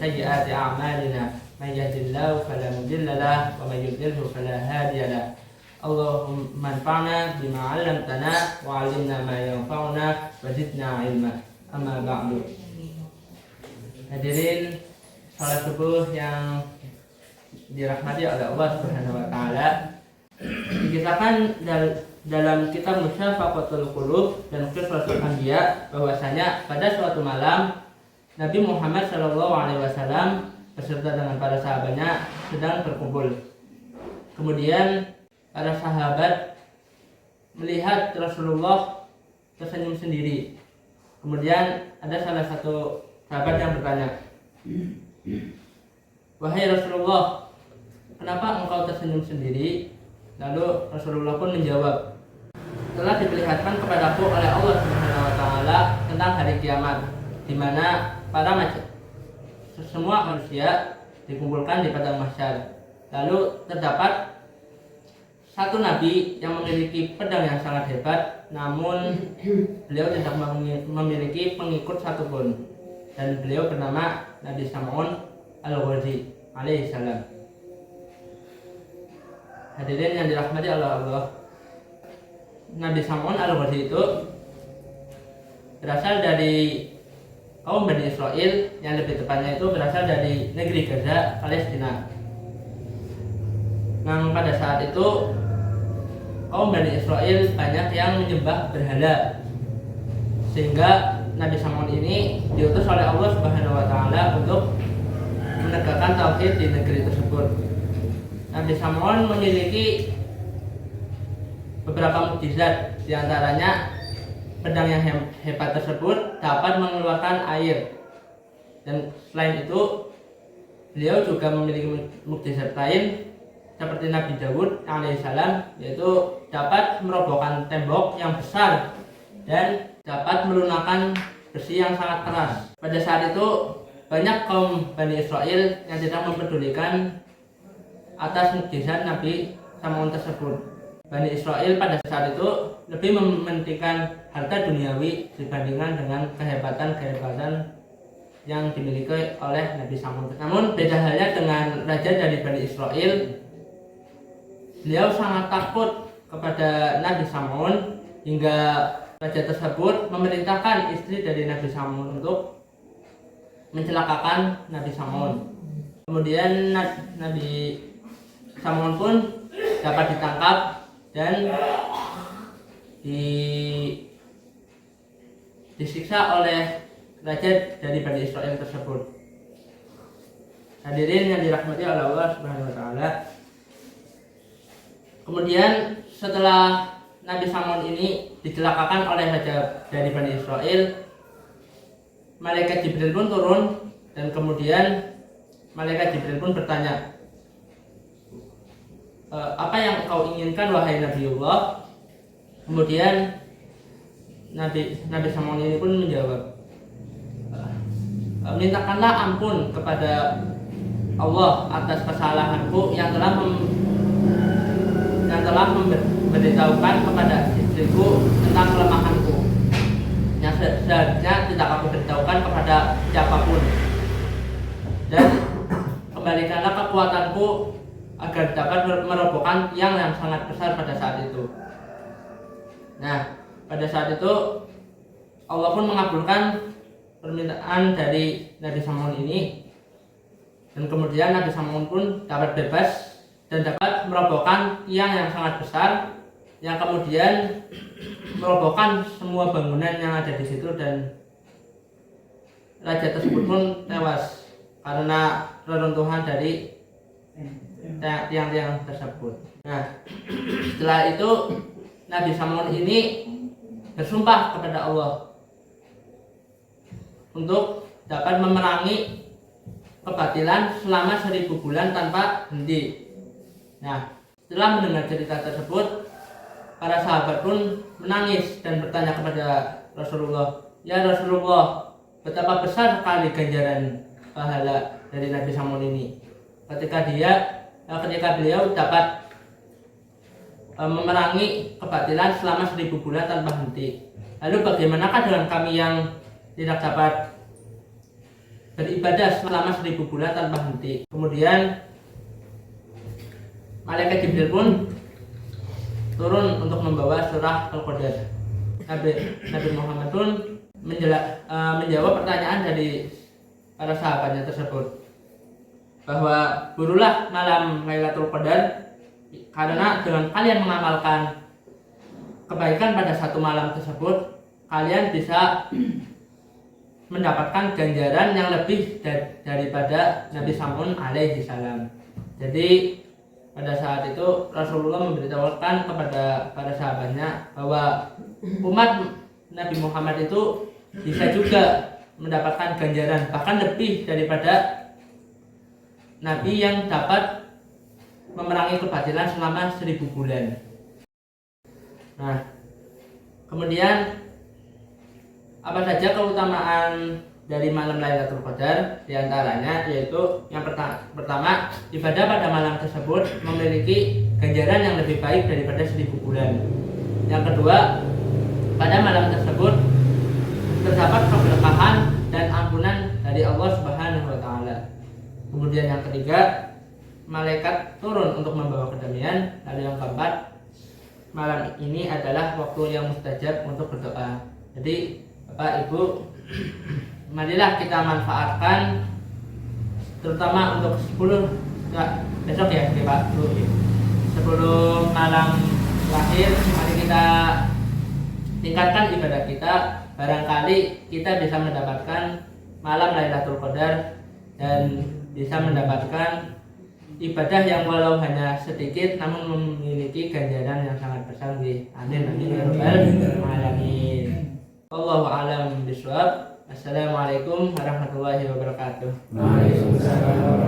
سيئات أعمالنا من يهد الله فلا مضل له ومن يضلل فلا هادي له اللهم انفعنا بما علمتنا وعلمنا ما ينفعنا وزدنا علما. Amma ba'du. Hadirin salat subuh yang dirahmati oleh Allah Subhanahu wa taala. Dikisahkan dalam kitab Musyafaqatul Qulub dan Qissatul Anbiya bahwasanya pada suatu malam Nabi Muhammad SAW beserta dengan para sahabatnya sedang berkumpul. Kemudian para sahabat melihat Rasulullah tersenyum sendiri. Kemudian ada salah satu sahabat yang bertanya, "Wahai Rasulullah, kenapa engkau tersenyum sendiri?" Lalu Rasulullah pun menjawab, "Telah diperlihatkan kepadaku oleh Allah Subhanahu wa taala tentang hari kiamat, di mana semua manusia dikumpulkan di padang mahsyar. Lalu terdapat satu nabi yang memiliki pedang yang sangat hebat, namun beliau tidak memiliki pengikut satupun, dan beliau bernama Nabi Sam'un Al-Ghazi alaihissalam." Hadirin yang dirahmati oleh Allah, Nabi Sam'un Al-Ghazi itu berasal dari kaum Bani Israel, yang lebih tepatnya itu berasal dari negeri Gaza, Palestina. Nah, pada saat itu kaum Bani Israel banyak yang menyembah berhala, sehingga Nabi Sam'un ini diutus oleh Allah Subhanahu wa taala untuk menegakkan tauhid di negeri tersebut. Nabi Sam'un memiliki beberapa mukjizat, diantaranya pedang yang hebat tersebut dapat mengeluarkan air, dan selain itu beliau juga memiliki mukjizat lain seperti Nabi Dawud alaihissalam, yaitu dapat merobohkan tembok yang besar dan dapat melunakkan besi yang sangat keras. Pada saat itu banyak kaum Bani Israel yang tidak mempedulikan atas mukjizat Nabi Sam'un tersebut. Bani Israel pada saat itu lebih mementingkan harta duniawi dibandingkan dengan kehebatan yang dimiliki oleh Nabi Sam'un. Namun beda halnya dengan raja dari Bani Israel. Beliau sangat takut kepada Nabi Sam'un hingga raja tersebut memerintahkan istri dari Nabi Sam'un untuk mencelakakan Nabi Sam'un. Kemudian Nabi Sam'un pun dapat ditangkap dan disiksa oleh raja dari Bani Israel tersebut. Hadirin yang dirahmati oleh Allah Subhanahu wa taala. Kemudian setelah Nabi Sam'un ini dicelakakan oleh raja dari Bani Israel, malaikat Jibril pun turun, dan kemudian malaikat Jibril pun bertanya, "Apa yang engkau inginkan wahai Nabiullah?" Kemudian Nabi Sam'un ini pun menjawab, "Mintakanlah ampun kepada Allah atas kesalahanku yang telah memberitahukan kepada istriku tentang kelemahanku, yang seharusnya tidak aku beritahukan kepada siapapun, dan kembalikanlah kekuatanku agar dapat merobohkan tiang yang sangat besar pada saat itu." Nah, pada saat itu Allah pun mengabulkan permintaan dari Nabi Sam'un ini, dan kemudian Nabi Sam'un pun dapat bebas dan dapat merobohkan tiang yang sangat besar, yang kemudian merobohkan semua bangunan yang ada di situ, dan raja tersebut pun tewas karena reruntuhan dari tiang-tiang tersebut. Nah, setelah itu Nabi Sam'un ini bersumpah kepada Allah untuk dapat memerangi kebatilan selama 1000 bulan tanpa henti. Nah, setelah mendengar cerita tersebut, para sahabat pun menangis dan bertanya kepada Rasulullah, "Ya Rasulullah, betapa besar sekali ganjaran pahala dari Nabi Sam'un ini ketika beliau dapat memerangi kebatilan selama 1000 bulan tanpa henti. Lalu bagaimanakah dengan kami yang tidak dapat beribadah selama 1000 bulan tanpa henti. Kemudian malaikat Jibril pun turun untuk membawa surah Al-Qadar. Nabi Muhammad pun menjawab pertanyaan dari para sahabatnya tersebut, bahwa burulah malam Lailatul Qadar, karena dengan kalian mengamalkan kebaikan pada satu malam tersebut, kalian bisa mendapatkan ganjaran yang lebih daripada Nabi Samun alaihi salam. Jadi pada saat itu Rasulullah memberitahukan kepada para sahabatnya bahwa umat Nabi Muhammad itu bisa juga mendapatkan ganjaran bahkan lebih daripada Nabi yang dapat memerangi kebatilan selama 1000 bulan. Nah, kemudian apa saja keutamaan dari malam Lailatul Qadar? Di antaranya yaitu yang pertama, ibadah pada malam tersebut memiliki ganjaran yang lebih baik daripada 1000 bulan. Yang kedua, pada malam tersebut terdapat keberkahan dan ampunan dari Allah Subhanahu wa taala. Kemudian yang ketiga, malaikat turun untuk membawa kedamaian. Lalu yang keempat, malam ini adalah waktu yang mustajab untuk berdoa. Jadi Bapak Ibu, marilah kita manfaatkan terutama untuk 10 besok ya Pak, 10 malam terakhir. Mari kita tingkatkan ibadah kita, barangkali kita bisa mendapatkan malam Lailatul Qadar dan bisa mendapatkan ibadah yang walau hanya sedikit namun memiliki ganjaran yang sangat besar. Amin amin ya rabbal alamin. Wallahu a'lam bishawab. Assalamualaikum warahmatullahi wabarakatuh. Waalaikumsalam.